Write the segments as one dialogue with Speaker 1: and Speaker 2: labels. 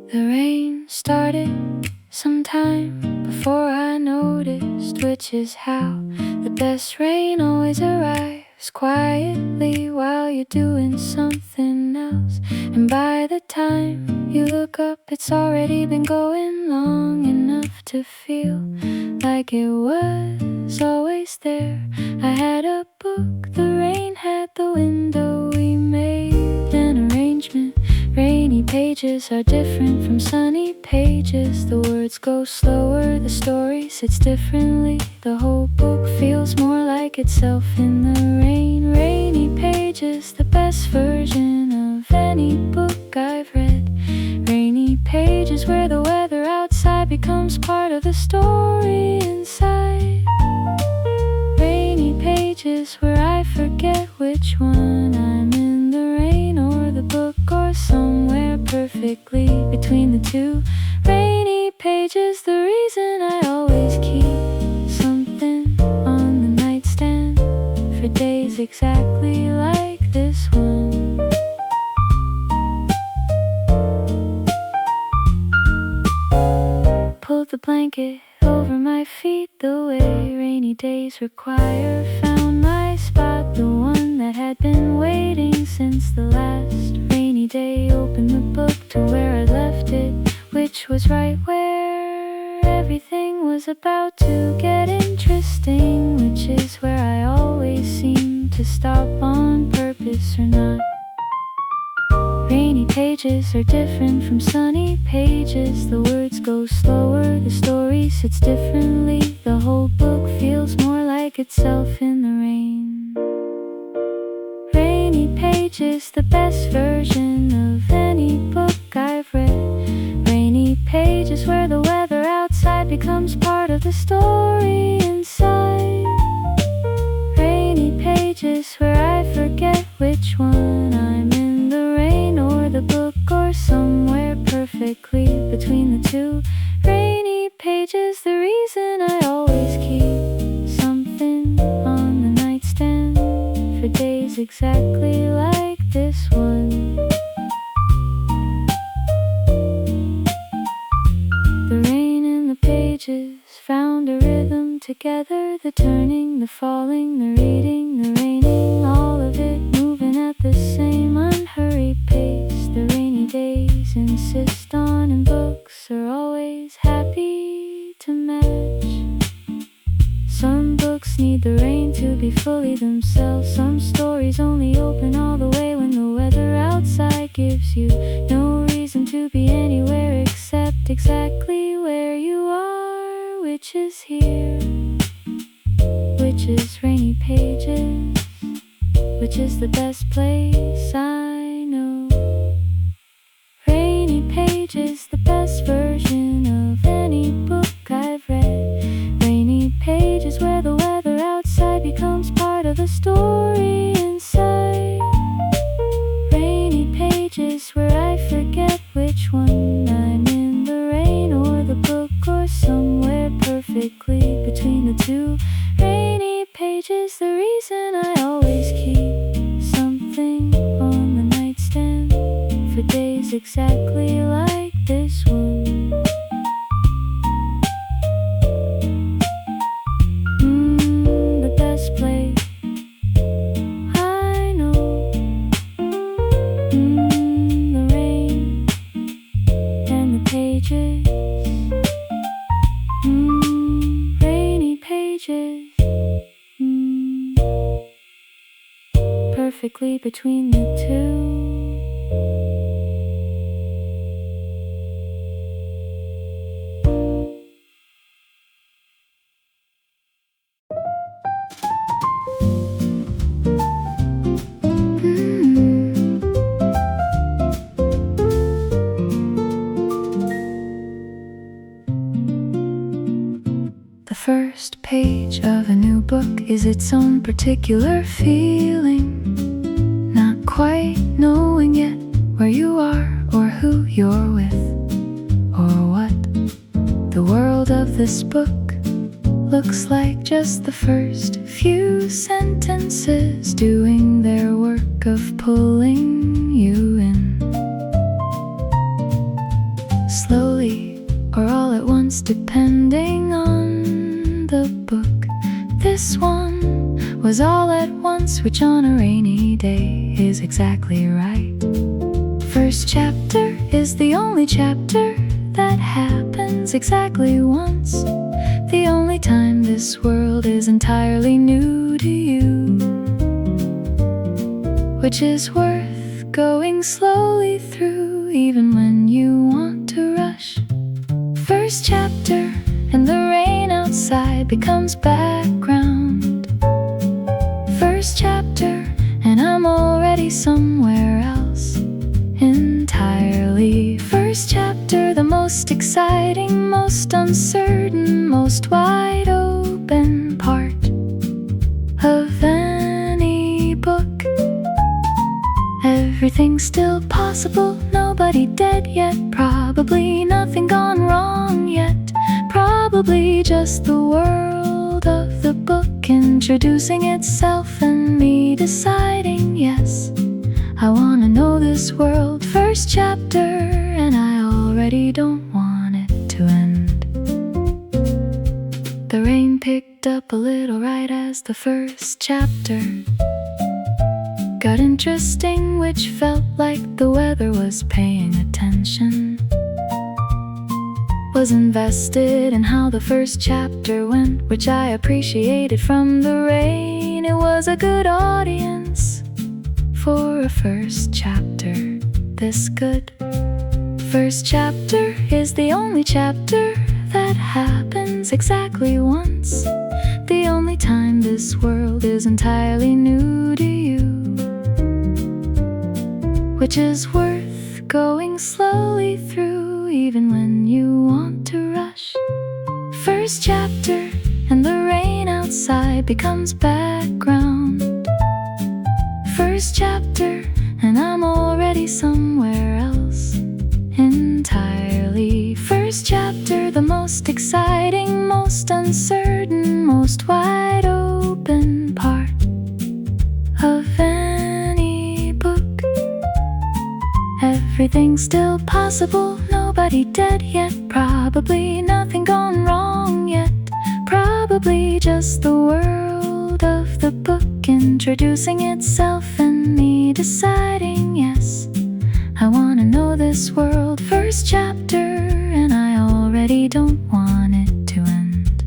Speaker 1: The rain started sometime before I noticed, which is how the best rain always arrives quietly while you're doing something else. And by the time you look up, it's already been going long enough to feel like it was always there. I had a book, the rain had the window, we made an arrangement. Rainy pages are different from sunny pages. The words go slower, the story sits differently. The whole book feels more like itself in the rain. Rainy pages, the best version of any book I've read. Rainy pages where the weather outside becomes part of the story inside. Rainy pages where I forget which one I'm in, the rain or the book, or somewhere perfectly between the two. Rainy pages, the reason I always keep something on the nightstand for days exactly like this one. Pulled the blanket over my feet the way rainy days require. Found my spot, the one that had been waiting since the last rainy day. Opened the book to where I left it, which was right where everything was about to get interesting, which is where I always seem to stop on purpose or not. Rainy pages are different from sunny pages. The words go slower, the story sits differently. The whole book feels more like itself in the rain. Rainy pages, the best version of any book I've read. Rainy pages where the weather outside becomes part of the story inside. Rainy pages where I forget which one I'm in, the rain or the book, or somewhere perfectly between the two. Rainy pages, the reason I always keep something on the nightstand for days exactly like this one. The rain and the pages found a rhythm together. The turning, the falling, the reading, the raining, all of it moving at the same unhurried pace. The rainy days insist on, and books are always happy to match. Some books need the rain to be fully themselves. Some stories only open all the way when the weather outside gives you no reason to be anywhere except exactly where you are, which is here, which is rainy pages, which is the best place I know. Rainy pages, the best version of any book I've read. Rainy pages where the weather outside becomes part of the story inside. Rainy pages where I forget which one I'm in, the rain or the book, or somewhere perfectly between the two. Rainy pages, the reason I always keep something on the nightstand for days exactly like this one. The best place I know. The rain and the pages. Rainy pages. Perfectly between the two. The first page of a new book is its own particular feeling, not quite knowing yet where you are or who you're with or what the world world of this book looks like just the first few sentences doing their work of pulling you in. Slowly or all at once, depending on the book. This one was all at once, which on a rainy day is exactly right. First chapter is the only chapter that happens exactly once. The only time this world is entirely new to you, which is worth going slowly through, even when you want to rush. First chapter, and the rain outside becomes background. First chapter, and I'm already somewhere else entirely. First chapter, the most exciting, most uncertain, most wide open part of any book. Everything's still possible, nobody dead yet, probably nothing gone wrong yet, probably just the world of the book introducing itself and me deciding, yes, I wanna know this world. First chapter, and I already don't want it to end. The rain picked up a little right as the first chapter got interesting, which felt like the weather was paying attention. Was invested in how the first chapter went, which I appreciated from the rain. It was a good audience for a first chapter this good. First chapter is the only chapter that happens exactly once. The only time this world is entirely new to you, which is worth going slowly through, even when you want to rush. First chapter, and the rain outside becomes background. First chapter, and I'm already somewhere else entirely. First chapter, the most exciting, most uncertain, most wide open part of any book. Everything's still possible, nobody dead yet, probably nothing gone wrong yet, probably just the world of the book introducing itself and me deciding, yes, I wanna know this world. First chapter, and I already don't want it to end.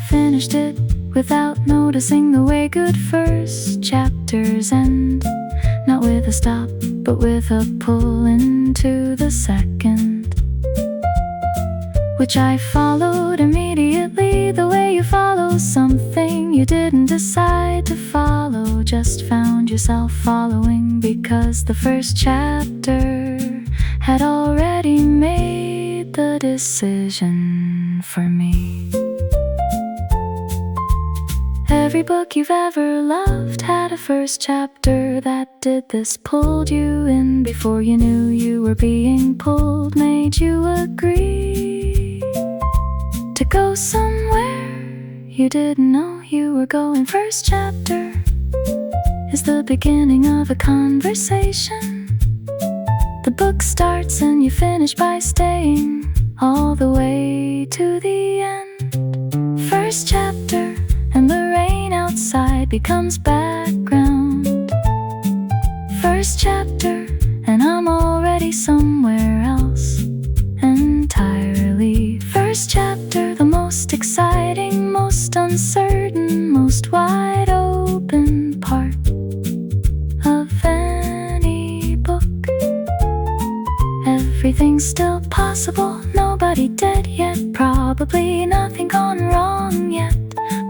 Speaker 1: Finished it without noticing the way good first chapters end. Not with a stop, but with a pull into the second, which I followed immediately, the way you follow something you didn't decide to follow, just found yourself following because the first chapter had already made the decision for me. Every book you've ever loved had a first chapter that did this, pulled you in before you knew you were being pulled, made you agree to go somewhere you didn't know you were going. First chapter is the beginning of a conversation. The book starts and you finish by staying all the way to the end. First chapter, and the rain outside becomes background. First chapter, and I'm already somewhere else entirely. First chapter, the most exciting, most uncertain, most wide open part of any book. Everything's still possible, nobody dead yet, probably nothing gone wrong yet,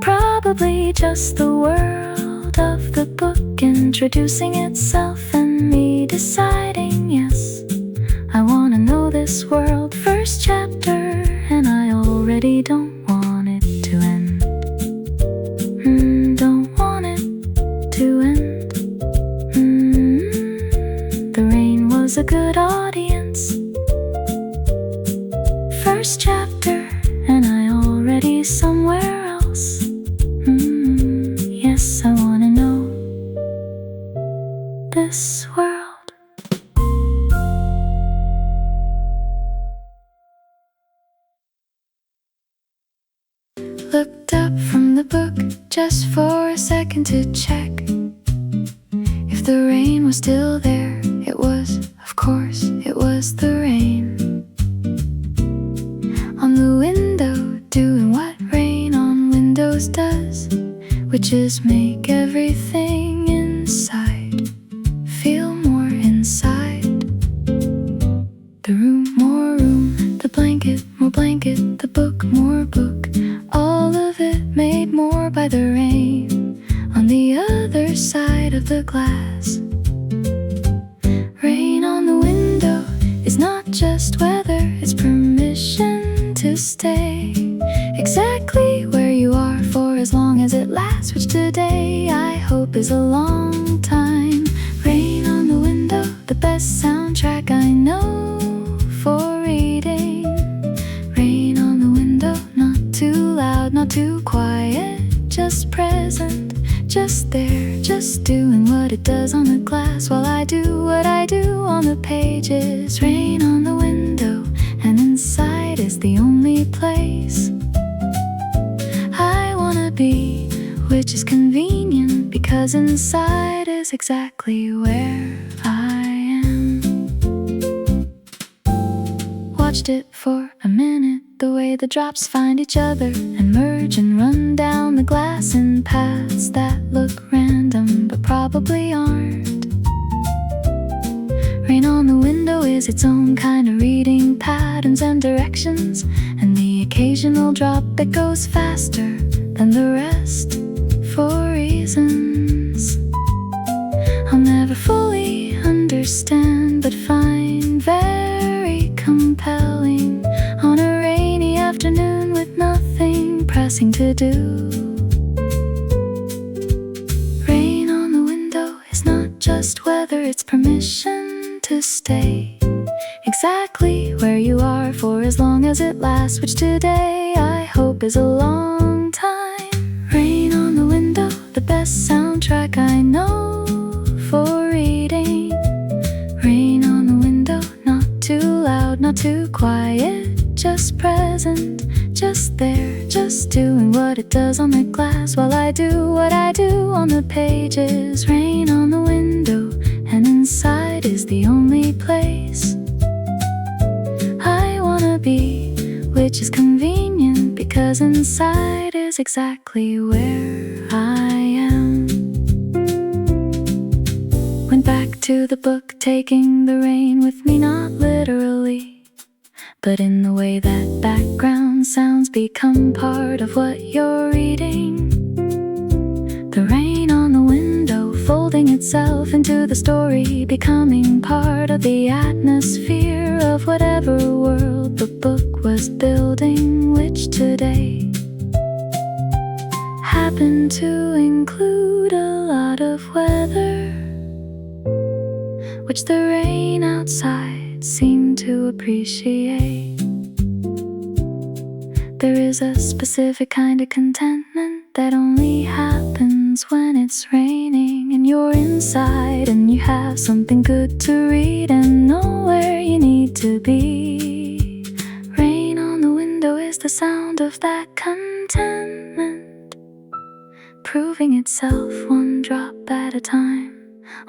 Speaker 1: probably just the world of the book introducing itself and me deciding, yes, I wanna know this world. First chapter, and I already don't want it to end. Don't want it to end. The rain was a good audience. First chapter, and I already somewhere else. Yes, I wanna know this world. Looked up from the book just for a second to check if the rain was still there. It was, of course, it was the rain on the window, doing what rain on windows does, which is make everything inside feel more inside. The room, more room, the blanket, more blanket, the book, more book, all of it made more by the rain on the other side of the glass. Rain on the window is not just weather, it's permission to stay exactly where you are for as long as it lasts, which today I hope is a long time. Rain on the window, the best soundtrack I know for reading. Rain on the window, not too loud, not too quiet, just present, just there, just doing what it does on the glass while I do what I do on the pages. Rain on the window, and inside is the only place I wanna be, which is convenient because inside is exactly where I am. Watched it for a minute, the way the drops find each other and merge and run down the glass in paths that look random but probably aren't. Rain on the window is its own kind of reading patterns and directions, and the occasional drop that goes faster than the rest for reasons I'll never fully understand, but find very compelling on a rainy afternoon with nothing pressing to do. Rain on the window is not just weather, it's permission to stay exactly where you are for as long as it lasts, which today I hope is a long time. Rain on the window, the best soundtrack I know for reading. Rain on the window, not too loud, not too quiet, just present, just there, just doing what it does on the glass while I do what I do on the pages. Rain on the window, and inside is the only place I wanna be, which is convenient because inside is exactly where I am. Went back to the book, taking the rain with me, not literally, but in the way that background sounds become part of what you're reading. The rain on the window folding itself into the story, becoming part of the atmosphere of whatever world the book was building, which today happened to include a lot of weather, which the rain outside seemed to appreciate. There is a specific kind of contentment that only happens when it's raining and you're inside and you have something good to read and know where you need to be. Rain on the window is the sound of that contentment, proving itself one drop at a time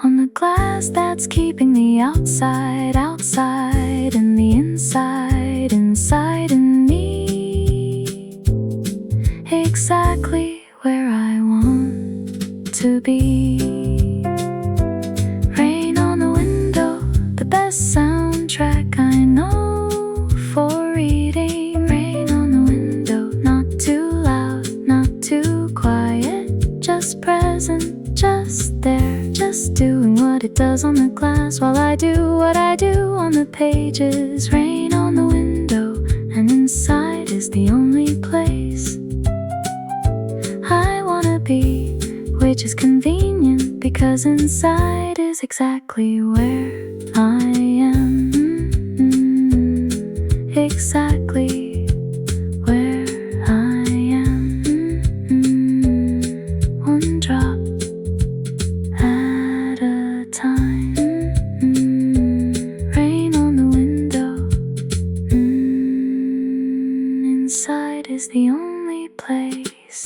Speaker 1: on the glass that's keeping the outside outside and the inside inside in me, exactly where I want to be. Rain on the window, the best soundtrack I know for reading. Rain on the window, not too loud, not too quiet, just present, just there, just doing what it does on the glass while I do what I do on the pages. Rain on the window, and inside is the only place I wanna be, which is convenient because inside is exactly where I am. Exactly inside is the only place.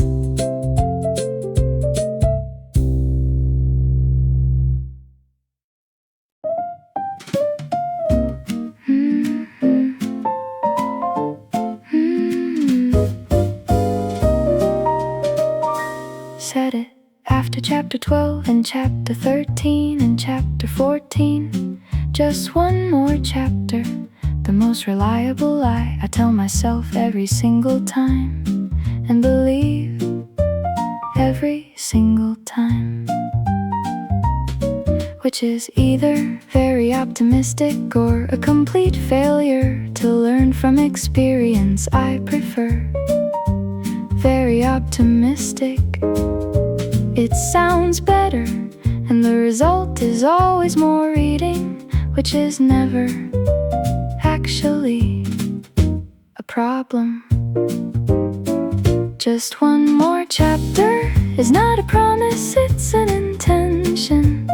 Speaker 1: Said it after chapter 12 and chapter 13 and chapter 14. Just one more chapter, the most reliable lie I tell myself every single time, and believe every single time, which is either very optimistic or a complete failure to learn from experience. I prefer very optimistic. It sounds better, and the result is always more reading, which is never actually a problem. Just one more chapter is not a promise, it's an intention,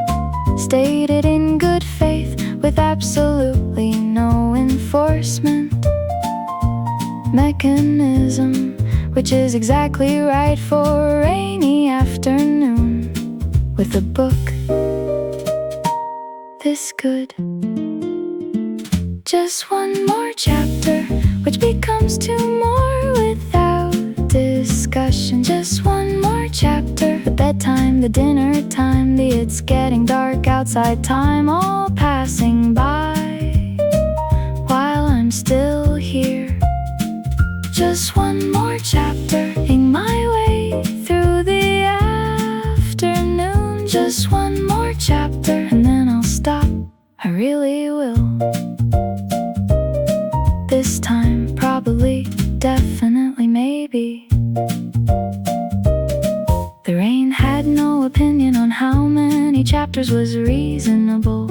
Speaker 1: stated in good faith with absolutely no enforcement mechanism, which is exactly right for a rainy afternoon with a book this good. Just one more chapter, which becomes two more without discussion. Just one more chapter, the bedtime, the dinner time, the it's getting dark outside time, all passing by while I'm still here. Just one more chapter, ing my way through the afternoon. Just one more chapter, and then I'll stop, I really will. This time, probably, definitely, maybe. The rain had no opinion on how many chapters was reasonable.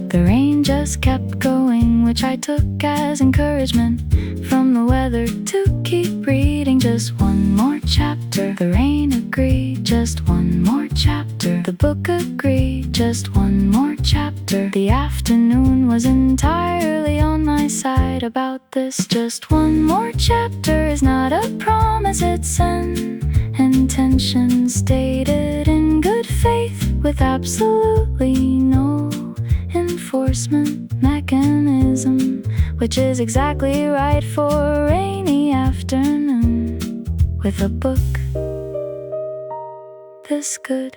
Speaker 1: The rain just kept going, which I took as encouragement from the weather to keep reading. Just one more chapter. The rain agreed. Just one more chapter. The book agreed. Just one more chapter. The afternoon was entirely on my side about this. Just one more chapter is not a promise, it's an intention, stated in good faith with absolutely no enforcement mechanism, which is exactly right for a rainy afternoon with a book this good.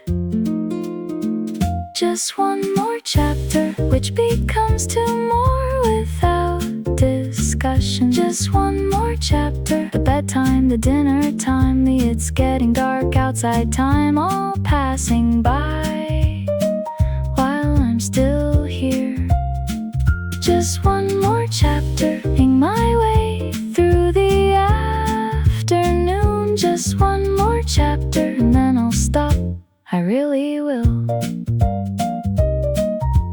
Speaker 1: Just one more chapter, which becomes two more without discussion. Just one more chapter, the bedtime, the dinner time, the it's getting dark outside time, all passing by while I'm still here. Just one more chapter, ing my way through the afternoon. Just one more chapter, and then I'll stop, I really will.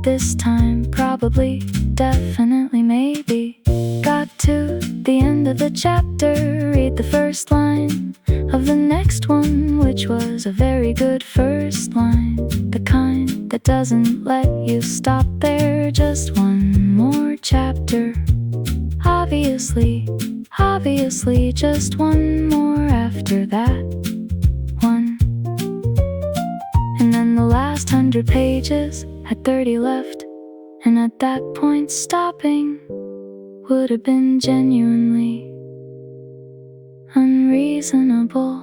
Speaker 1: This time, probably, definitely, maybe. Got to the end of the chapter, read the first line of the next one, which was a very good first line, the kind that doesn't let you stop there. Just one more chapter, obviously, just one more after that one. And then the last 100 pages had 30 left, and at that point stopping would have been genuinely unreasonable.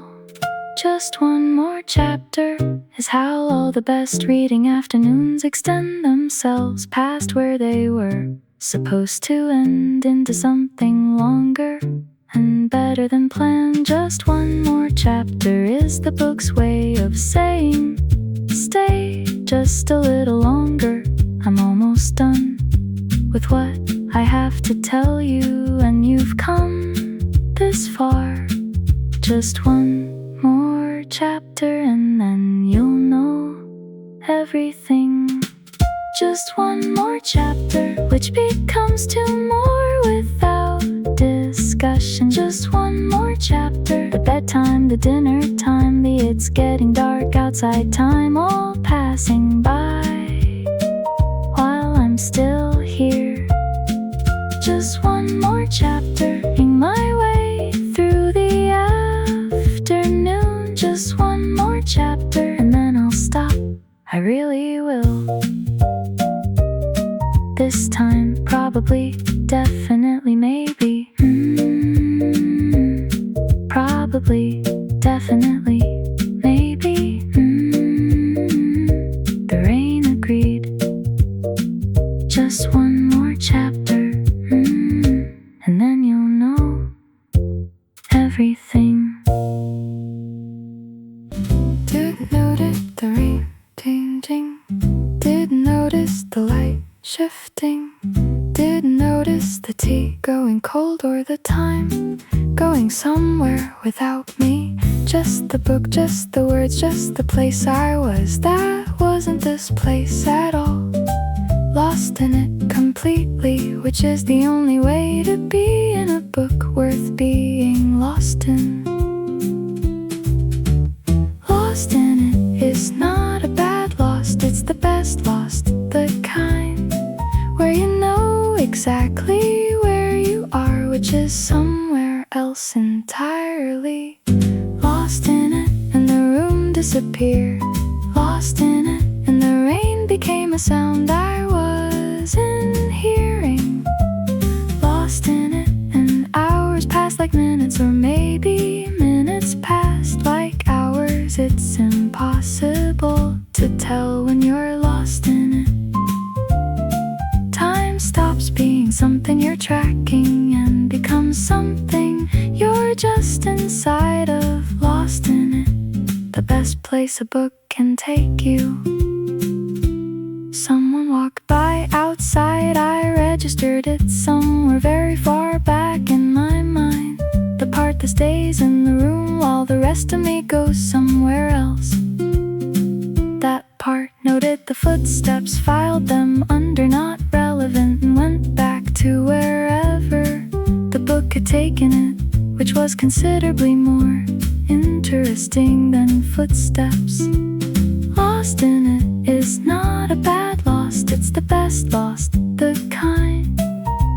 Speaker 1: Just one more chapter is how all the best reading afternoons extend themselves past where they were supposed to end into something longer and better than planned. Just one more chapter is the book's way of saying, stay just a little longer. I'm almost done with what I have to tell you, and you've come this far. Just one more chapter, and then you'll know everything. Just one more chapter, which becomes two more without discussion. Just one more chapter, the bedtime, the dinner time, the it's getting dark outside time, all passing by while I'm still here. Just one more chapter, ing my way Probably, definitely, maybe. The rain agreed. Just one more chapter, and then you'll know everything. Didn't notice the rain changing. Didn't notice the light shifting. Didn't notice the tea going cold or the time going somewhere without me. Just the book, just the words, just the place I was. That wasn't this place at all. Lost in it completely, which is the only way to be in a book worth being lost in. Lost in it is not a bad lost, it's the best lost, the kind where you know exactly where you are, which is somewhere else entirely. Lost in it and the room disappeared. Lost in it and the rain became a sound I wasn't hearing. Lost in it and hours passed like minutes, or maybe minutes passed like hours. It's impossible to tell when you're lost in it. Time stops being something you're tracking and becomes something you're just inside of. Lost in it, the best place a book can take you. Someone walked by outside, I registered it somewhere very far back in my mind. The part that stays in the room while the rest of me goes somewhere else. That part noted the footsteps, filed them under not relevant, and went back to wherever the book had taken it, which was considerably more interesting than footsteps. Lost in it is not a bad lost, it's the best lost, the kind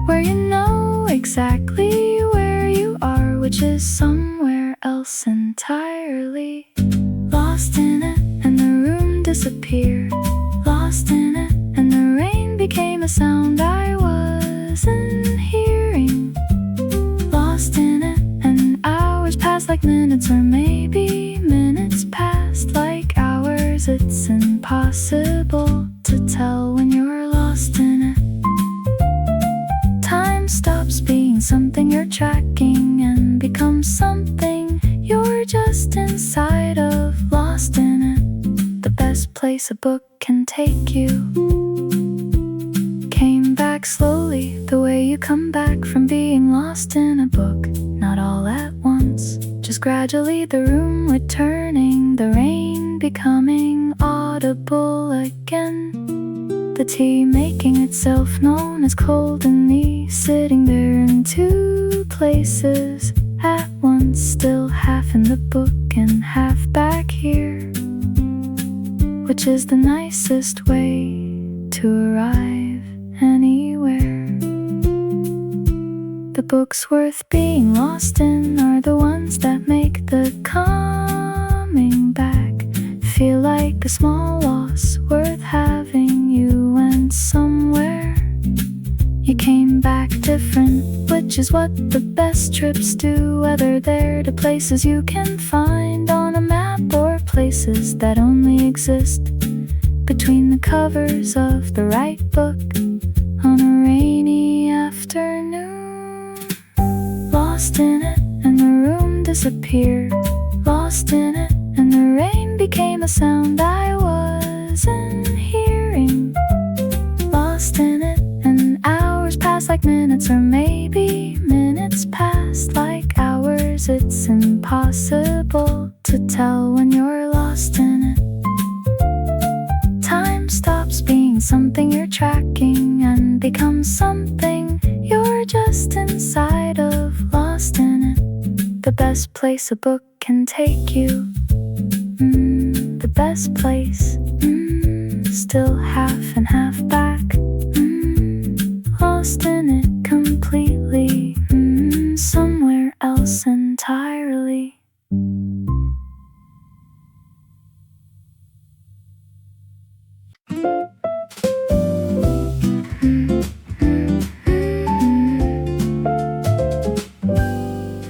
Speaker 1: where you know exactly where you are, which is somewhere else entirely. Lost in it and the room disappeared. Lost in it and the rain became a sound I wasn't hearing. Lost in it and hours passed like minutes, or maybe minutes passed like hours. It's impossible to tell when you're lost in it. Time stops being something you're tracking and becomes something you're just inside of. Lost in it, the best place a book can take you. Came back slowly, the way you come back from being lost in a book. Not all at once, just gradually, the room returning, the rain becoming audible again. The tea making itself known as cold, and me sitting there in two places at once, still half in the book and half back here, which is the nicest way to arrive anywhere. The books worth being lost in are the ones that make the coming back feel like a small loss worth having. You went somewhere, you came back different, which is what the best trips do. Whether they're to places you can find on a map or places that only exist between the covers of the right book on a rainy afternoon. Lost in it and the room disappeared. Lost in it and the rain became a sound I wasn't hearing. Lost in it and hours passed like minutes, or maybe minutes passed like hours. It's impossible to tell when you're lost in it. Time stops being something you're tracking and becomes something you're just inside of. Lost in it, the best place a book can take you. The best place, still half and half back. Lost in it completely, somewhere else entirely.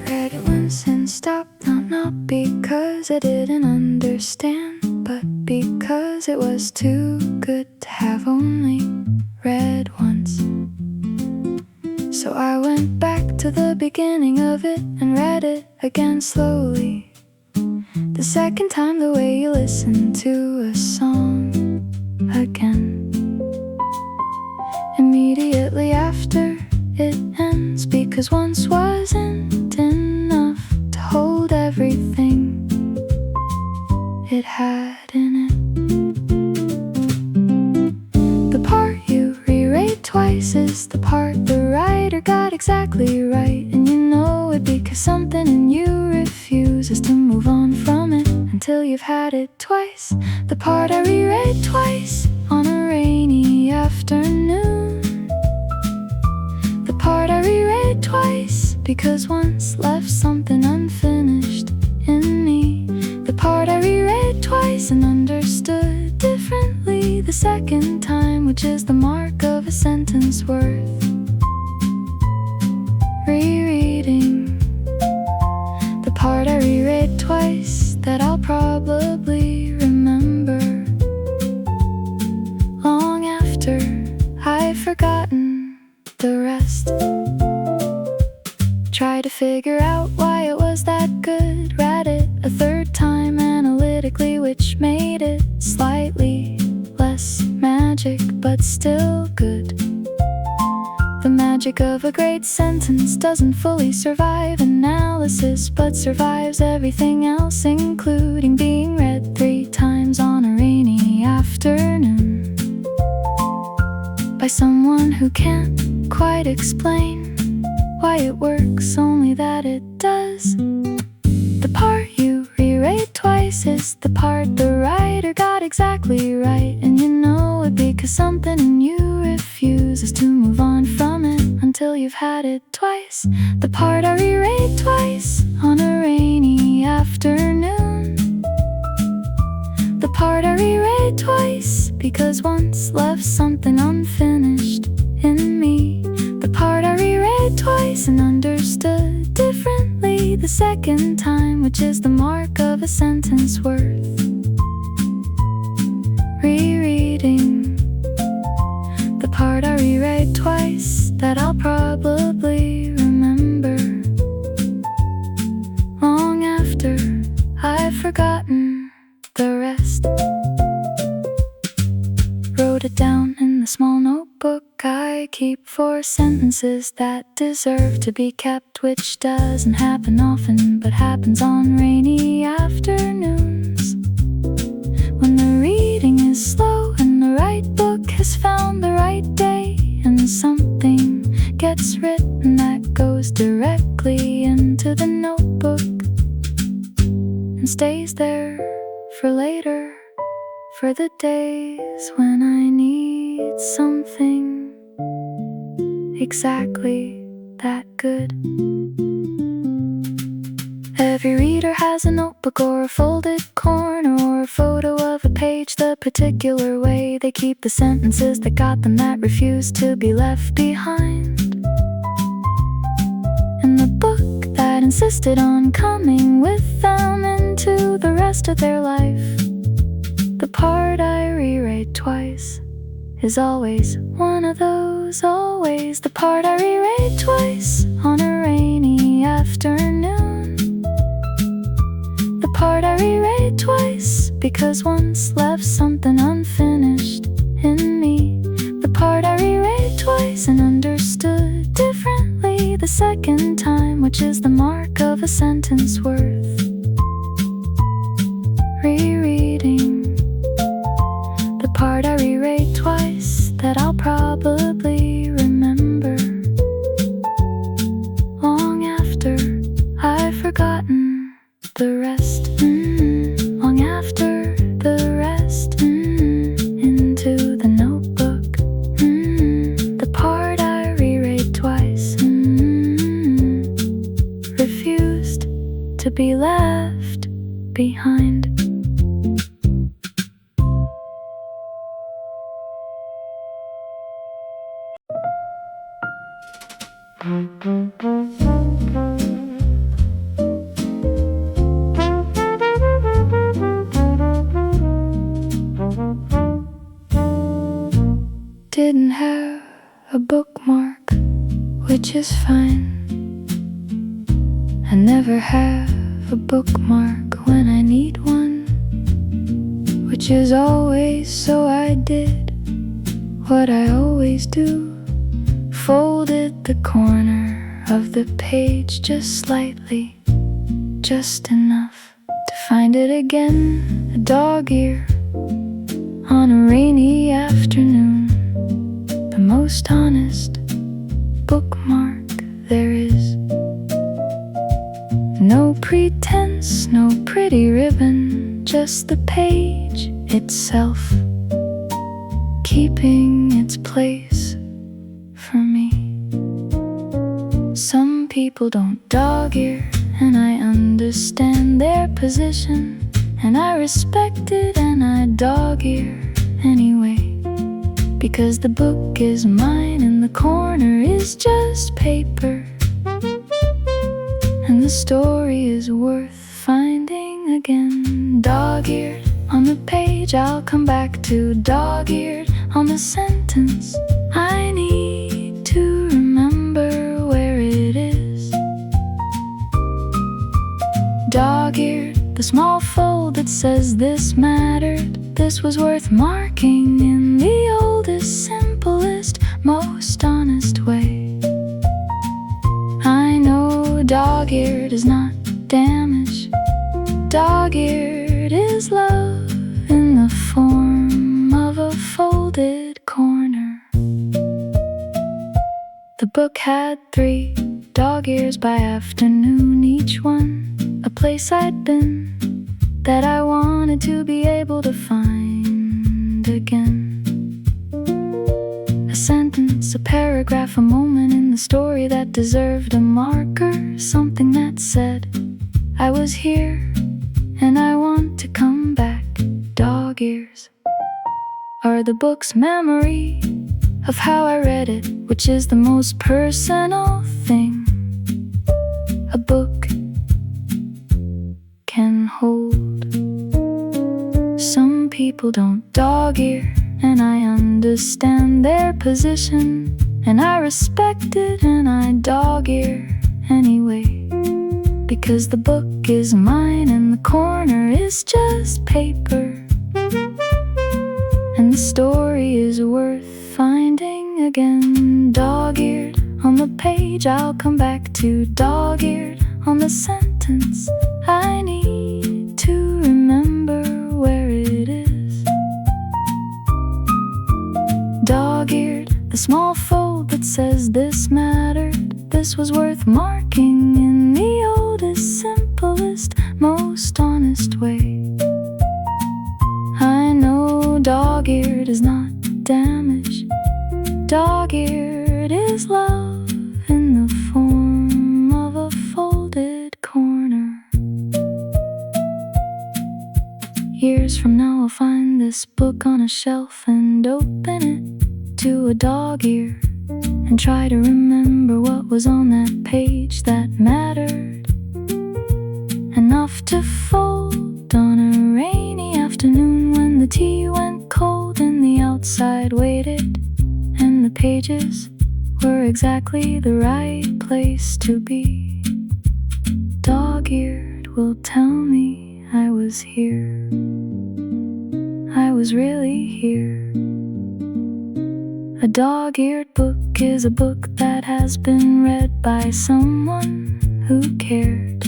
Speaker 1: Read it once and stopped, not I didn't understand, but because it was too good to have only read once. So I went back to the beginning of it and read it again slowly. The second time, the way you listen to a song again. Immediately after it ends, because once wasn't enough to hold everything it had in it. The part you reread twice is the part the writer got exactly right, and you know it because something in you refuses to move on from it until you've had it twice. The part I reread twice on a rainy afternoon. The part I reread twice because once left something unfinished in me. The part I reread twice and understood differently the second time, which is the mark of a sentence worth rereading. The part I reread twice that I'll probably remember long after I've forgotten the rest. Try to figure out why it was that good. Read it a third time analytically, which made it slightly less magic, but still good. The magic of a great sentence doesn't fully survive analysis, but survives everything else, including being read 3 times on a rainy afternoon by someone who can't quite explain why it works, only that it does. The part you reread twice is the part the writer got exactly right, and you know it because something in you refuses to move on from it until you've had it twice. The part I reread twice on a rainy afternoon. The part I reread twice because once left something unfinished in me. The part I reread twice and understood differently the second time, which is the mark of a sentence worth rereading. The part I reread twice that I'll probably remember long after I've forgotten the rest. Wrote it down in the small notebook I keep for sentences that deserve to be kept, which doesn't happen often but happens on rainy afternoons, when the reading is slow and the right book has found the right day, and something gets written that goes directly into the notebook and stays there for later, for the days when I need something exactly that good. Every reader has a notebook or a folded corner or a photo of a page, the particular way they keep the sentences that got them, that refuse to be left behind, and the book that insisted on coming with them into the rest of their life. The part I reread twice is always one of those, always the part I reread twice on a rainy afternoon. The part I reread twice because once left something unfinished in me. The part I reread twice and understood differently the second time, which is the mark of a sentence worth rereading. The part I reread twice that I'll probably remember long after I've forgotten the rest. Long after the rest. Into the notebook. The part I reread twice. Refused to be left behind. which is fine. I never have a bookmark when I need one, which is always so I did what I always do. Folded the corner of the page just slightly, just enough to find it again. A dog ear on a rainy afternoon, the most honest bookmark there is. No pretense, no pretty ribbon, just the page itself, keeping its place for me. Some people don't dog-ear, and I understand their position, and I respect it, and I dog-ear anyway, because the book is mine and the corner is just paper, and the story is worth finding again. Dog-eared on the page I'll come back to, dog-eared on the sentence I need to remember where it is. Dog-eared the small fold that says this mattered, this was worth marking in the oldest, simplest, most honest way. I know dog-eared is not damage, dog-eared is love in the form of a folded corner. The book had 3 dog ears by afternoon, each one a place I'd been, that I wanted to be able to find again. A sentence, a paragraph, a moment in the story that deserved a marker, something that said I was here and I want to come back. Dog ears are the book's memory of how I read it, which is the most personal thing a book can hold. Some people don't dog-ear, and I understand their position, and I respect it, and I dog-ear anyway, because the book is mine and the corner is just paper, and the story is worth finding again. Dog-eared on the page I'll come back to, dog-eared on the sentence I need to remember where it is. Dog-eared the small fold that says this mattered, this was worth marking in the oldest, simplest, most honest way. I know dog-eared is not damage, dog-eared is love in the form of a folded corner. Years from now I'll find this book on a shelf and open it to a dog ear, and try to remember what was on that page that mattered enough to fold on a rainy afternoon when the tea went cold and the outside waited, and the pages were exactly the right place to be. Dog-eared will tell me I was here, I was really here. A dog-eared book is a book that has been read by someone who cared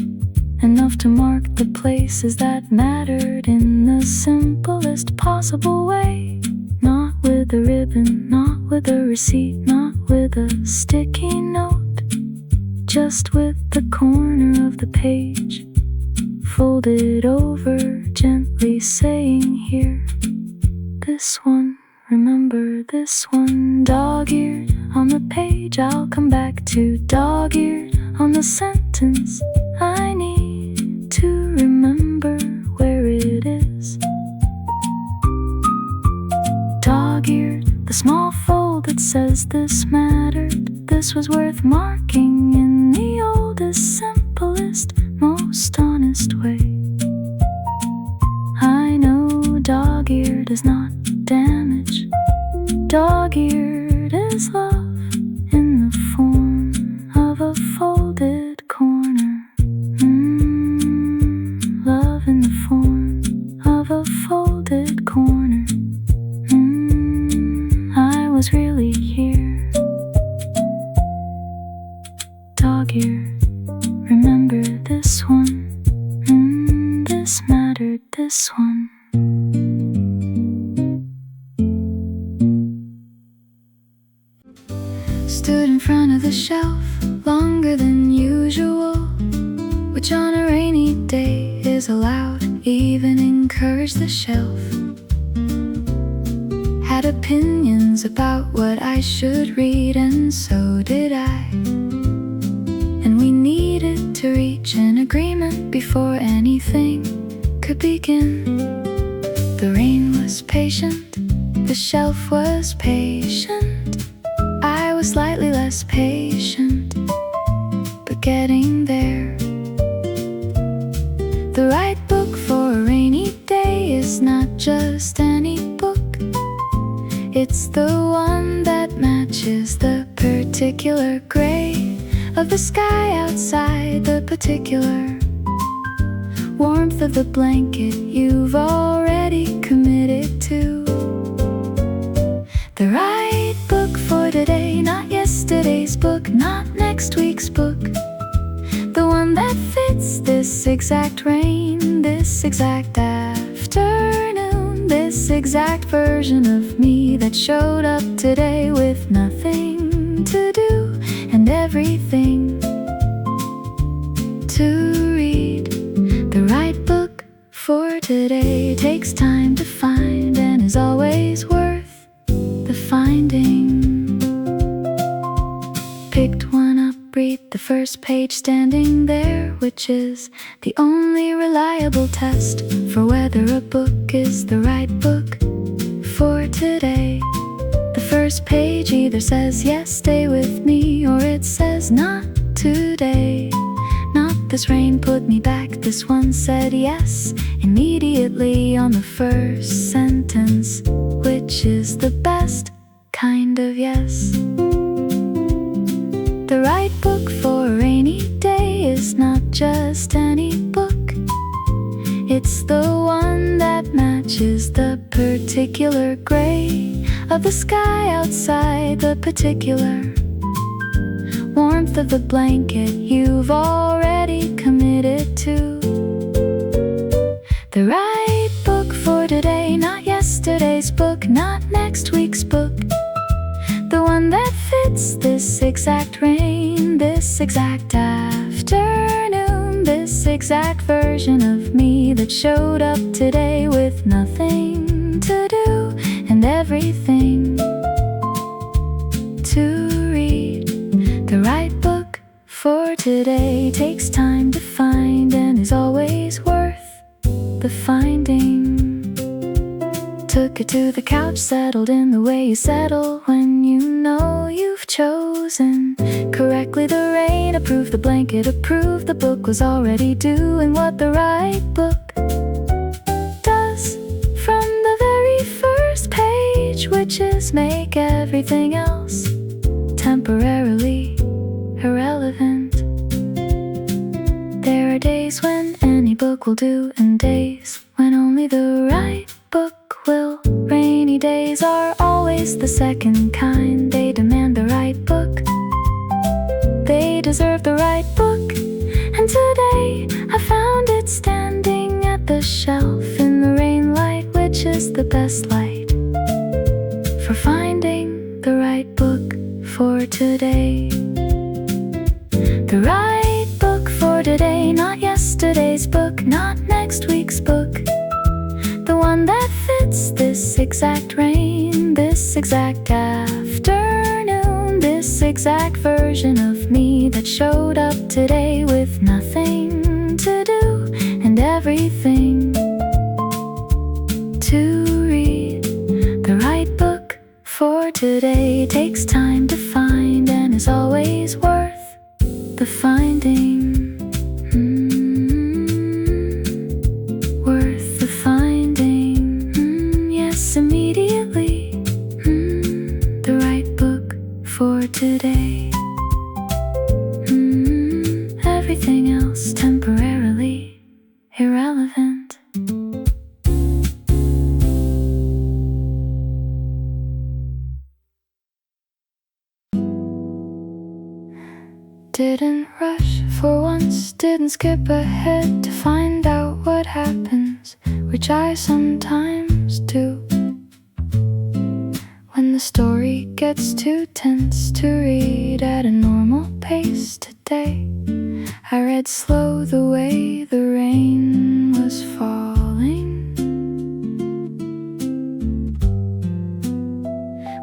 Speaker 1: enough to mark the places that mattered in the simplest possible way. Not with a ribbon, not with a receipt, not with a sticky note, just with the corner of the page folded over, gently saying, here, this one, remember this one. Dog-eared on the page I'll come back to, dog-eared on the sentence I need to remember where it is. Dog-eared the small fold that says this mattered, this was worth marking in the oldest, simplest, most honest way. I know dog-eared is not damage, dog-eared is love in the form was allowed, even encouraged the shelf. Had opinions about what I should read, and so did I. And we needed to reach an agreement before anything could begin. The rain was patient, the shelf was patient. I was slightly less patient, but getting there. The right book for a rainy day is not just any book. It's the one that matches the particular gray of the sky outside, the particular warmth of the blanket you've already committed to. The right book for today, not yesterday's book, not next week's book. The one that fits this exact rain, this exact afternoon, this exact version of me that showed up today with nothing to do and everything to read. The right book for today takes time to find and is always worth the finding. Picked one up, read the first page standing there, which is the only reliable test for whether a book is the right book for today. The first page either says yes, stay with me, or it says not today. Not this rain put me back, this one said yes immediately on the first sentence, which is the best kind of yes. The right book for a rainy day is not just any book. It's the one that matches the particular gray of the sky outside, the particular warmth of the blanket you've already committed to. The right book for today, not yesterday's book, not next week's book. The one that fits this exact rain, this exact afternoon, this exact version of me that showed up today with nothing to do and everything to read. The right book for today takes time to find and is always worth the finding. Took it to the couch, settled in the way you settle when you know you've chosen correctly. The rain approved, the blanket approved, the book was already doing what the right book does from the very first page, which is make everything else temporarily irrelevant. There are days when any book will do, and days when only the right book will. Rainy days are always the second kind. They demand the right book, they deserve the right book. And today I found it standing at the shelf in the rain light, which is the best light for finding the right book for today. The right book for today, not yesterday's book, not next week's book. The one that fits this exact rain, this exact afternoon, this exact version of me that showed up today with nothing to do and everything to read. The right book for today takes time to find and is always worth the finding. Worth the finding. Yes, immediately. The right book for today. Everything else temporarily irrelevant. Didn't rush for once, didn't skip ahead to find out what happens, which I sometimes do. When the story gets too tense to read at a normal pace, to day. I read slow the way the rain was falling,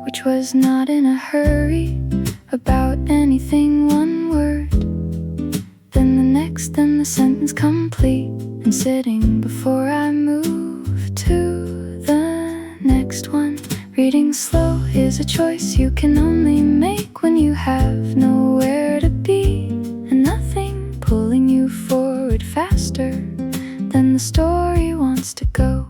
Speaker 1: which was not in a hurry about anything, one word, then the next, then the sentence complete, and sitting before I move to the next one. Reading slow is a choice you can only make when you have nowhere to be, and nothing pulling you forward faster than the story wants to go.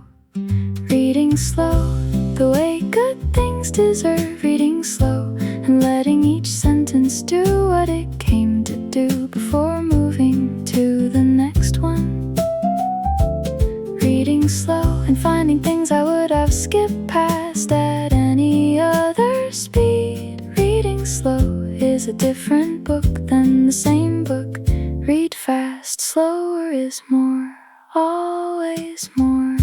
Speaker 1: Reading slow, the way good things deserve. Reading slow and letting each sentence do what it came to do before moving to the next one. Reading slow and finding things I would have skipped past at any other speed. Reading slow is a different book than the same book. Read fast, slower is more, always more.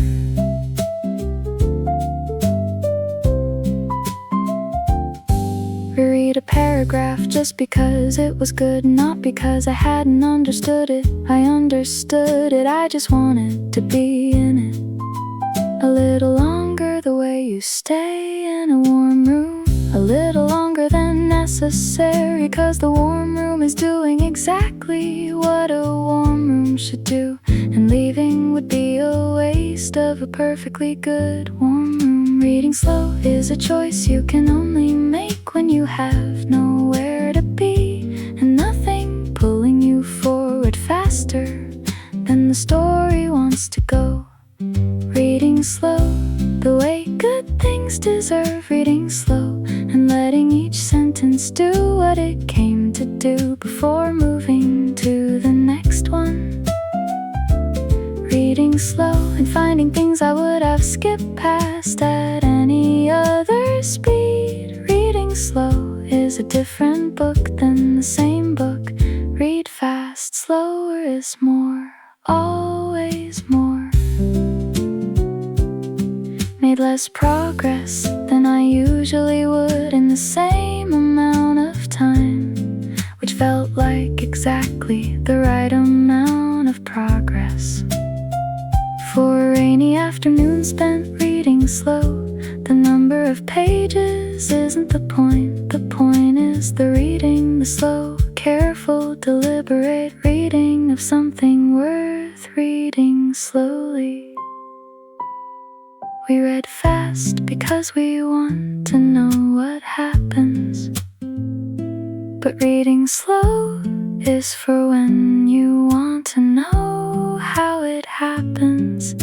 Speaker 1: Reread a paragraph just because it was good, not because I hadn't understood it. I understood it, I just wanted to be in it a little longer, the way you stay in a warm room, a little longer than necessary, 'cause the warm room is doing exactly what a warm room should do, and leaving would be a waste of a perfectly good warm room. Reading slow is a choice you can only make when you have nowhere to be, and nothing pulling you forward faster than the story wants to go. Reading slow, the way good things deserve. Reading slow and letting each sentence do what it came to do before moving to the next one. Reading slow and finding things I would have skipped past at any other speed. Reading slow is a different book than the same book. Read fast, slower is more, always more. Made less progress than I usually would in the same amount of time, which felt like exactly the right amount of progress. For a rainy afternoon spent reading slow, the number of pages isn't the point. The point is the reading, the slow, careful, deliberate reading of something worth reading slowly. We read fast because we want to know what happens, but reading slow is for when you want to know how it happens.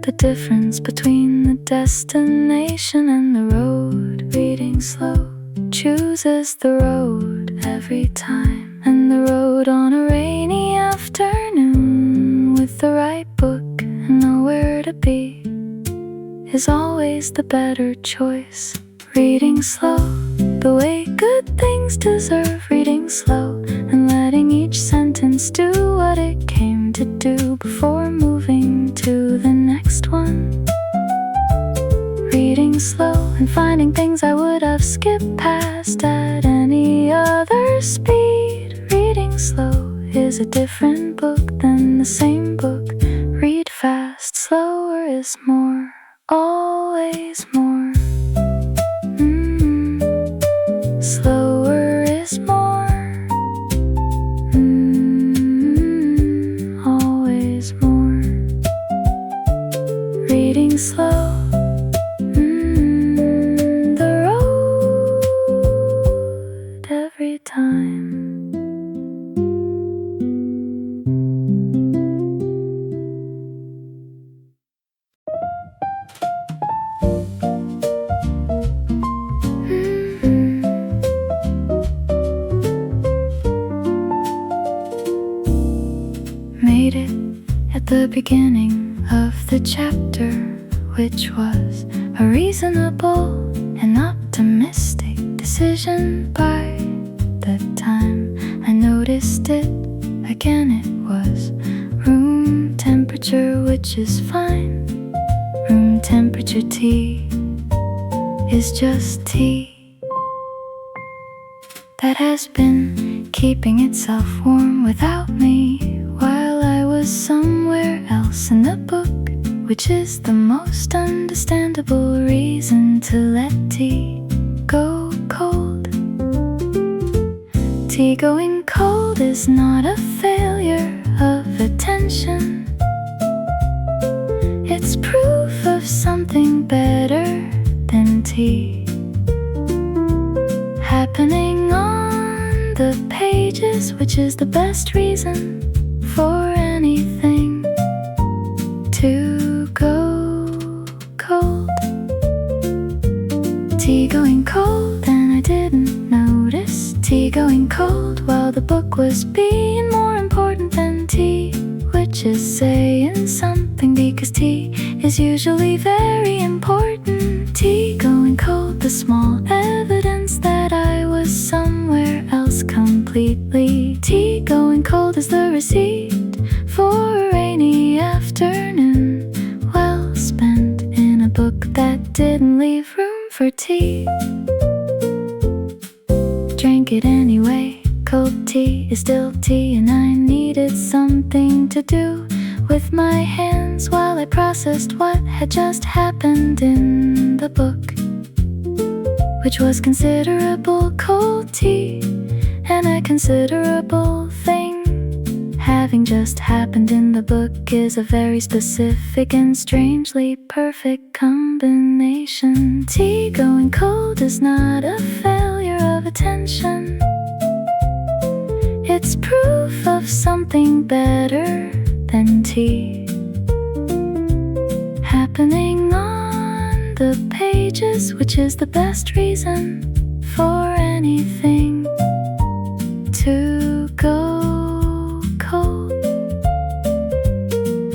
Speaker 1: The difference between the destination and the road. Reading slow chooses the road every time, and the road on a rainy afternoon with the right book and nowhere to be is always the better choice. Reading slow, the way good things deserve. Reading slow and letting each sentence do what it came to do before moving to the next one. Reading slow and finding things I would have skipped past at any other speed. Reading slow is a different book than the same book. Read fast, slower is more, always more. Slower is more. Always more. Reading slow. The road every time. Made it at the beginning of the chapter, which was a reasonable and optimistic decision. By the time I noticed it again, it was room temperature, which is fine. Room temperature tea is just tea. that has been keeping itself warm without me while I was somewhere else in the book, which is the most understandable reason to let tea go cold. Tea going cold is not a failure of attention. It's proof of something better than tea happening on the pages, which is the best reason for anything to go cold. Tea going cold and I didn't notice. Tea going cold while the book was being more important than tea, which is saying something because tea is usually very important. Tea going cold, the small evidence that I was somewhere else completely. Tea going cold is the receipt for a rainy afternoon, well spent in a book that didn't leave room for tea. Drank it anyway. Cold tea is still tea, and I needed something to do with my hands while I processed what had just happened in the book, which was considerable cold tea, and a considerable thing having just happened in the book is a very specific and strangely perfect combination. Tea going cold is not a failure of attention. It's proof of something better than tea happening on the pages, which is the best reason for anything to go cold.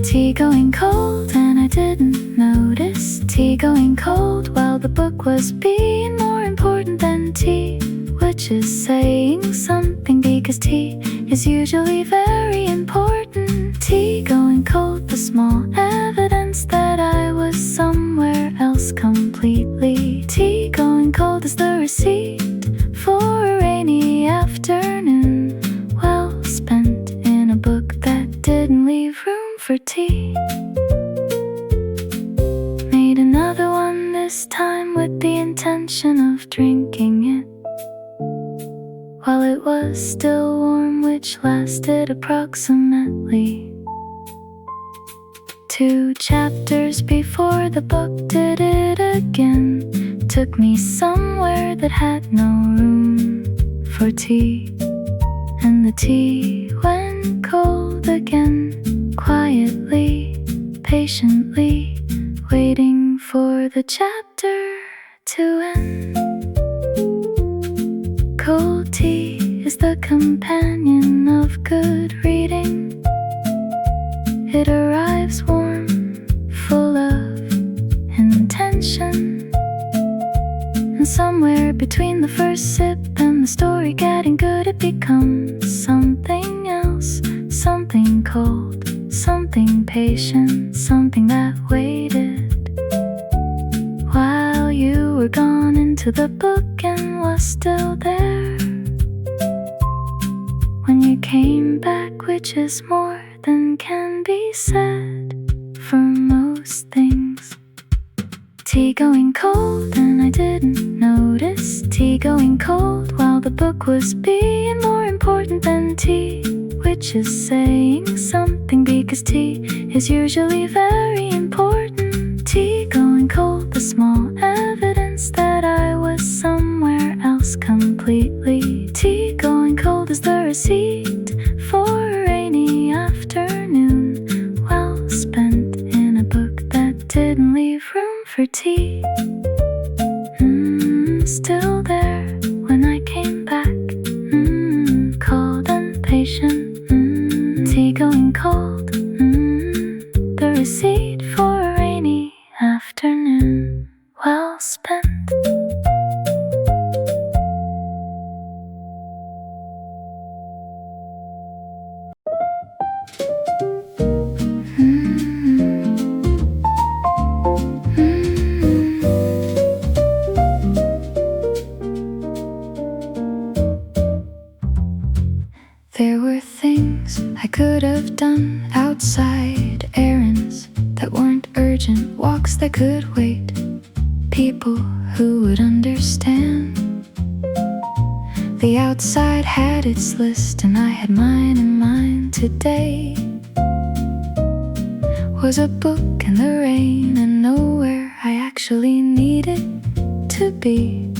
Speaker 1: Tea going cold and I didn't notice. Tea going cold while the book was being more important than tea, which is saying something because tea is usually very important. Tea going cold, the small evidence that I was somewhere else completely. Tea going cold is the receipt for a rainy afternoon, well spent in a book that didn't leave room for tea. Made another one this time with the intention of drinking it while it was still warm, which lasted approximately 2 chapters before the book did it again. Took me somewhere that had no room for tea, and the tea went cold again, quietly, patiently, waiting for the chapter to end. Cold tea is the companion of good reading. It arrives warm, full of intention, and somewhere between the first sip and the story getting good, it becomes something else, something cold, something patient, something that waited while you were gone into the book and was still there when you came back, which is more than can be said for most things. Tea going cold and I didn't notice. Tea going cold while the book was being more important than tea, which is saying something because tea is usually very important. Tea going cold, the small evidence that I was somewhere else completely. Tea going cold is the receipt for a rainy afternoon, well spent in a book that didn't leave room for tea. Still there when I came back, cold and patient. Tea going cold, the receipt for a rainy afternoon, well spent. have done outside errands that weren't urgent, walks that could wait, people who would understand. The outside had its list and I had mine in mind. Today was a book in the rain and nowhere I actually needed to be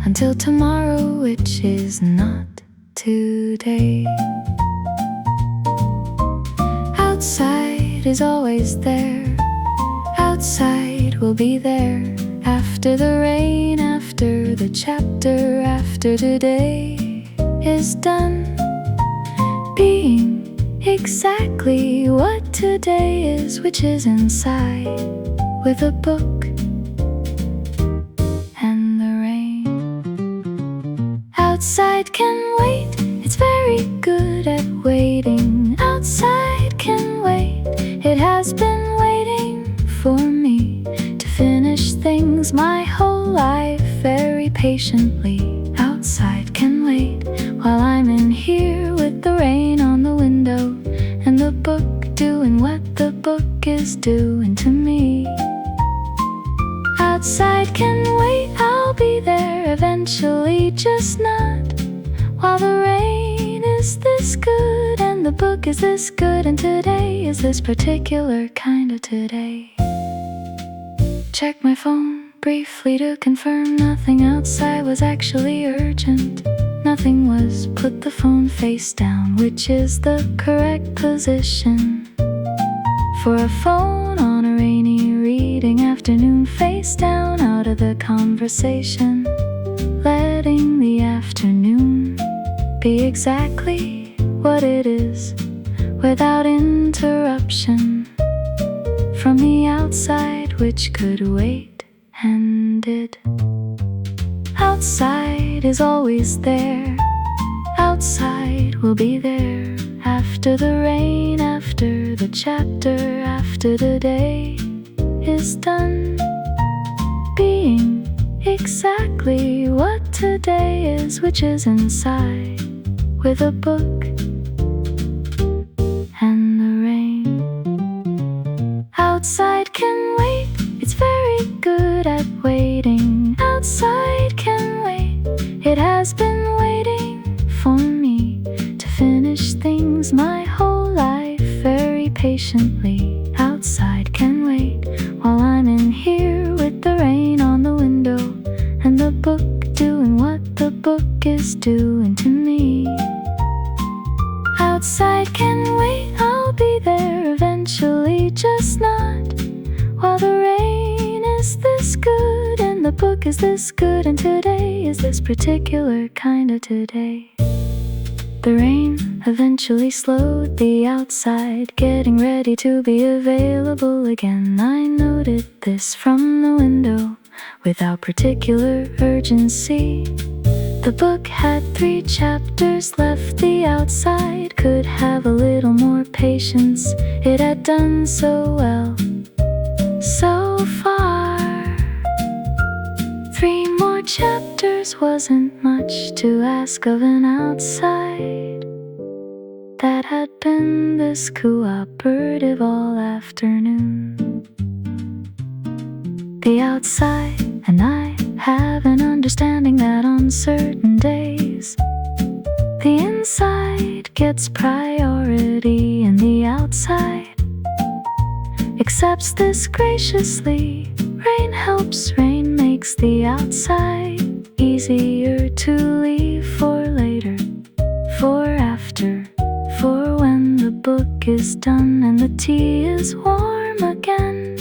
Speaker 1: until tomorrow, which is not today. Outside is always there. Outside will be there after the rain, after the chapter, after today is done being exactly what today is, which is inside with a book and the rain. Outside can wait, it's very good at waiting. Outside can wait, it has been waiting for me to finish things my whole life very patiently. Outside can wait while I'm in here with the rain on the window and the book doing what the book is doing to me. Outside can wait, I'll be there eventually, just not while the rain is this good and the book is this good and today is this particular kind of today. Check my phone briefly to confirm nothing outside was actually urgent. Nothing was. Put the phone face down, which is the correct position for a phone on a rainy reading afternoon. Face down out of the conversation, letting the afternoon be exactly what it is without interruption from the outside, which could wait and did. Outside is always there. Outside will be there after the rain, after the chapter, after the day is done being exactly what today is, which is inside with a book and the rain. Outside can wait, it's very good at waiting. Outside can wait, it has been waiting for me to finish things my whole life very patiently. Outside can wait while I'm in here with the rain on the window and the book doing what the book is doing to me. Outside can wait, I'll be there eventually, just not while the rain is this good and the book is this good and today is this particular kind of today. The rain eventually slowed the outside, getting ready to be available again. I noted this from the window without particular urgency. The book had 3 chapters left. The outside could have a little more patience. It had done so well so far. 3 more chapters wasn't much to ask of an outside that had been this cooperative all afternoon. The outside and I have an understanding that on certain days the inside gets priority and the outside accepts this graciously. Rain helps, rain makes the outside easier to leave for later, for after, for when the book is done and the tea is warm again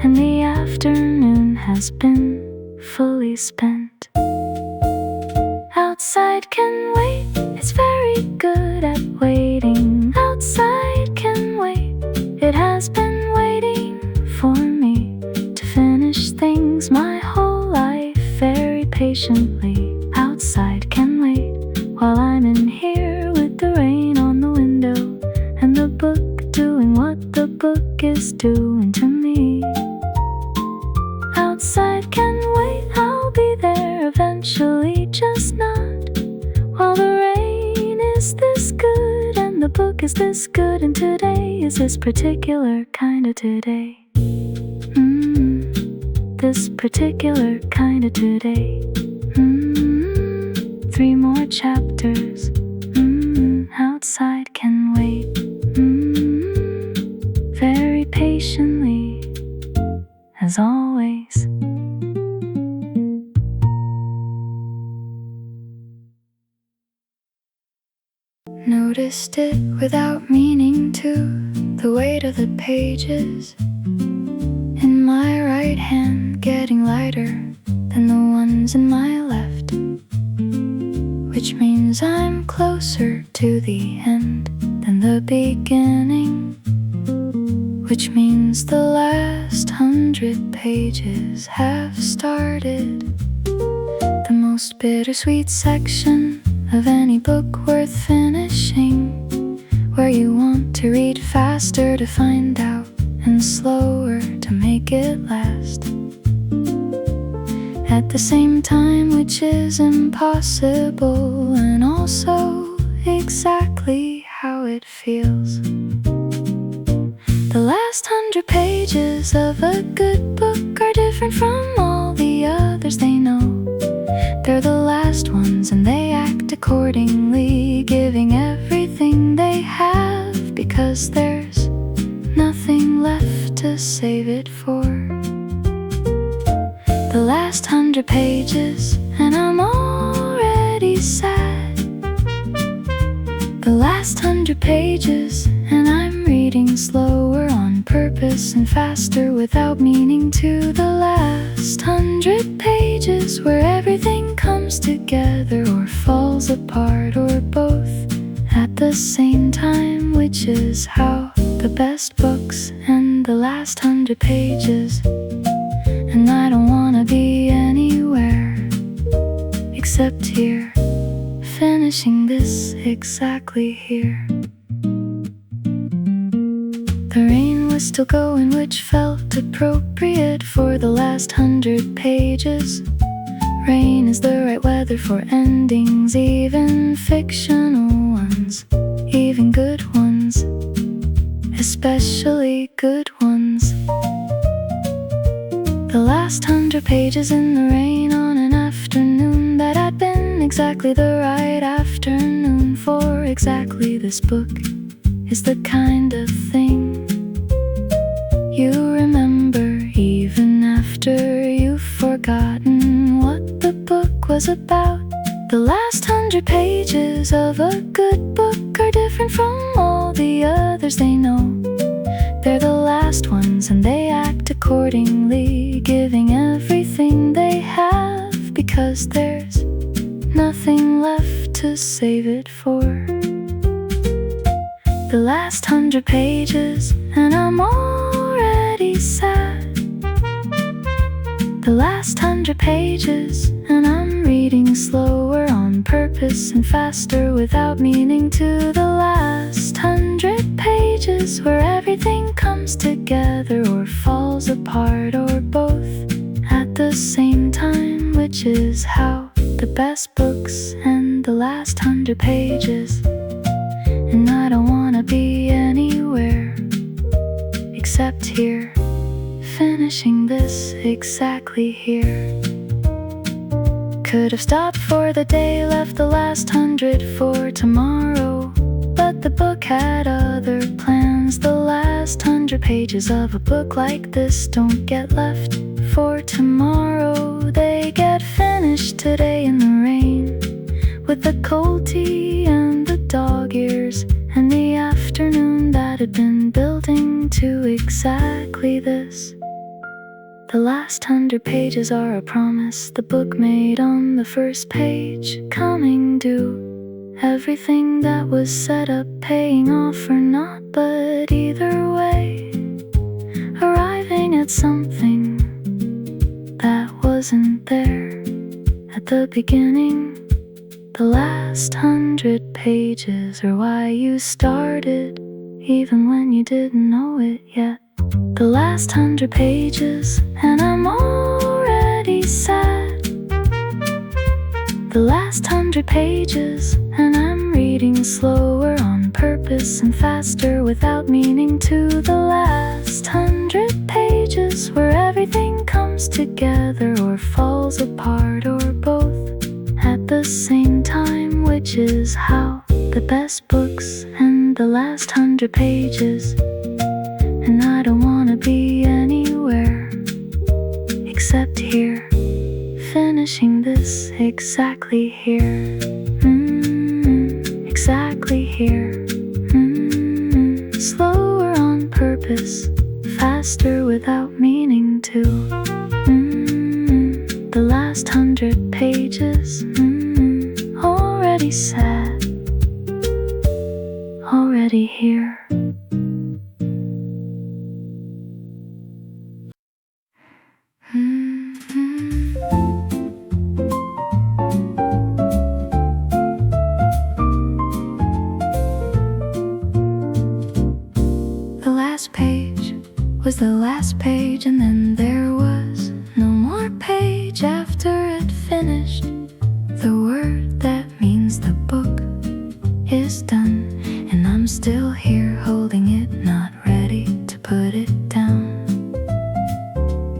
Speaker 1: and the afternoon has been fully spent. Outside can wait, it's very good at waiting. Outside can wait, it has been waiting for me to finish things my whole life very patiently. Outside can wait while I'm in here with the rain on the window and the book doing what the book is doing to me. Outside can wait, I'll be there eventually, just not while the rain is this good and the book is this good, and today is this particular kind of today. This particular kind of today. 3 more chapters. Outside can wait. Very patiently, as always. Noticed it without meaning to, the weight of the pages in my right hand getting lighter than the ones in my left, which means I'm closer to the end than the beginning, which means the last 100 pages have started. The most bittersweet section of any book worth finishing, where you want to read faster to find out and slower to make it last at the same time, which is impossible and also exactly how it feels. The last 100 pages of a good book are different from all the others they know. They're the last ones and they act accordingly, giving everything they have, because there's nothing left to save it for. The last 100 pages and I'm already sad. The last 100 pages and I'm reading slower on purpose and faster without meaning to. The last 100 pages where everything comes together or falls apart or both at the same time, which is how the best books end. The last 100 pages, and I don't wanna be anywhere except here, finishing this exactly here. The rain was still going, which felt appropriate for the last 100 pages. Rain is the right weather for endings, even fictional ones, even good ones, especially good ones. The last 100 pages in the rain on an afternoon that had been exactly the right afternoon for exactly this book is the kind of thing you remember even after you've forgotten what the book was about. The last 100 pages of a good book are different from all the others they know. They're the last ones and they act accordingly, giving everything they have, because there's nothing left to save it for. The last 100 pages and I'm already sad. The last 100 pages and I'm reading slower on purpose and faster without meaning to. The last 100 pages where everything comes together or falls apart or both at the same time, which is how the best books end. The last 100 pages, and I don't wanna be anywhere except here, finishing this exactly here. Could have stopped for the day, left the last 100 for tomorrow, but the book had other plans. The last 100 pages of a book like this don't get left for tomorrow. They get finished today in the rain, with the cold tea and the dog ears, and the afternoon that had been building to exactly this. The last 100 pages are a promise the book made on the first page, coming due. Everything that was set up paying off or not, but either way, arriving at something that wasn't there at the beginning. The last 100 pages are why you started, even when you didn't know it yet. The last 100 pages, and I'm already sad. The last 100 pages, and I'm reading slower on purpose and faster without meaning to. The last 100 pages where everything comes together or falls apart or both at the same time, which is how the best books end. The last 100 pages, and I don't wanna be anywhere except here, finishing this exactly here. Exactly here. Slower on purpose, faster without meaning to. The last 100 pages, already said, already here. The last page was the last page, and then there was no more page after it finished. The word that means the book is done, and I'm still here holding it, not ready to put it down.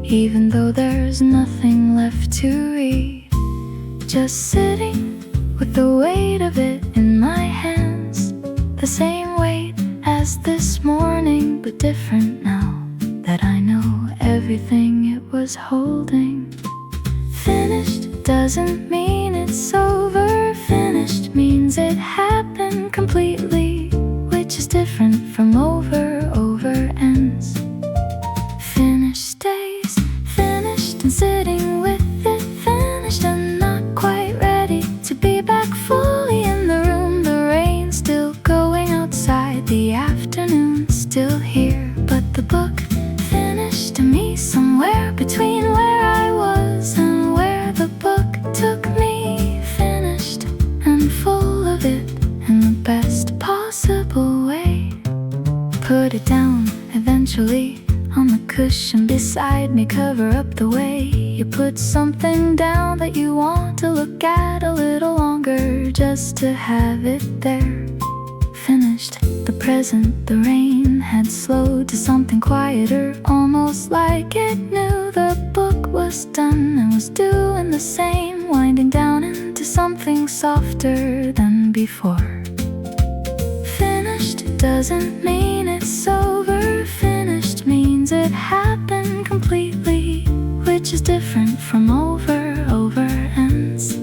Speaker 1: Even though there's nothing left to read, just sitting with the weight of it in my hands, the same weight as this morning, but different now that I know everything it was holding. Finished doesn't mean it's over. Finished means it happened completely, which is different from over. Over ends. Finished stays, finished and sitting with it. Finished and not quite ready to be back fully in the room. The rain still going outside, the afternoon still here, but the book finished to me somewhere between where I was and where the book took me. Finished and full of it in the best possible way. Put it down eventually on the cushion beside me, cover up the way you put something down that you want to look at a little longer, just to have it there. Finished the present, the rain had slowed to something quieter, almost like it knew the book was done and was doing the same, winding down into something softer than before. Finished doesn't mean it's over. Finished means it happened completely, which is different from over. Over ends.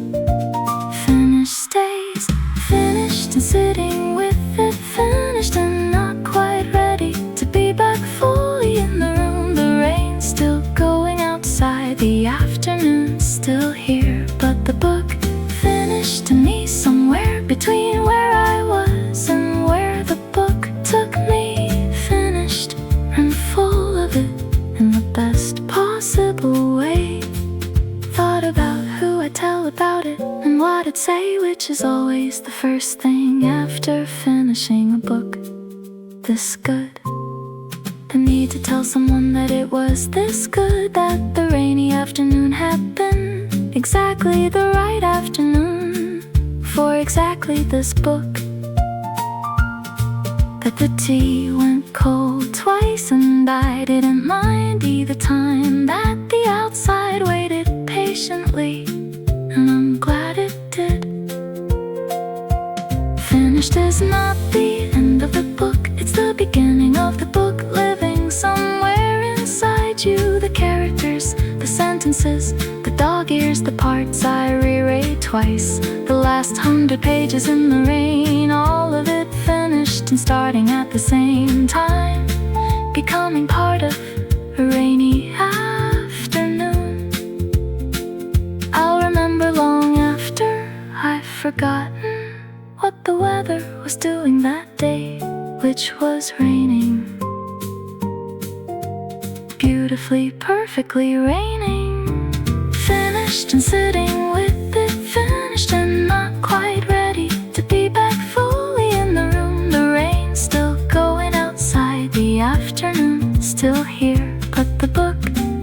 Speaker 1: Finished stays, finished and sitting with it. Finished and not quite ready to be back fully in the room. The rain still going outside, the afternoon still here, but the book finished to me somewhere between where I was and where the book took me. Finished and full of it in the best possible way. Thought about who I'd tell about it and what I'd say, which is always the first thing after finishing a book this good. The need to tell someone that it was this good, that the rainy afternoon happened, exactly the right afternoon for exactly this book. That the tea went cold twice and I didn't mind either time, that the outside waited patiently, and I'm glad it did. Finished is not the end of the book, it's the beginning of the book, living somewhere inside you. The characters, the sentences, the dog ears, the parts I reread twice. The last 100 pages in the rain, all of it finished and starting at the same time, becoming part of a rainy afternoon. I'll remember long after I've forgotten what the weather was doing that day, which was raining. Beautifully, perfectly raining. Finished and sitting with it. Finished and not quite ready to be back fully in the room. The rain still going outside, the afternoon still here, but the book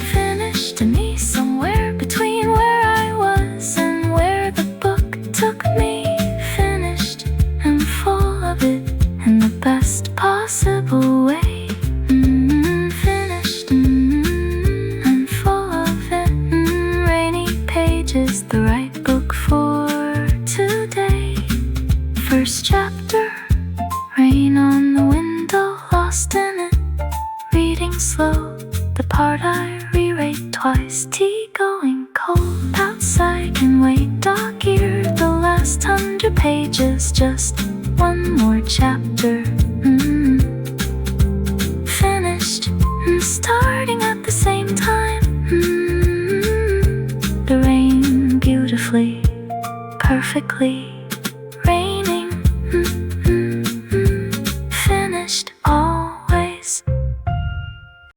Speaker 1: finished to me somewhere between where I was and where the book took me. Finished and full of it away. Finished. I'm full of it. Rainy pages, the right book for today. First chapter, rain on the window, lost in it. Reading slow, the part I reread twice. Tea going cold outside, can wait dog-eared. The last 100 pages, just one more chapter. Finished, starting at the same time. The rain beautifully, perfectly.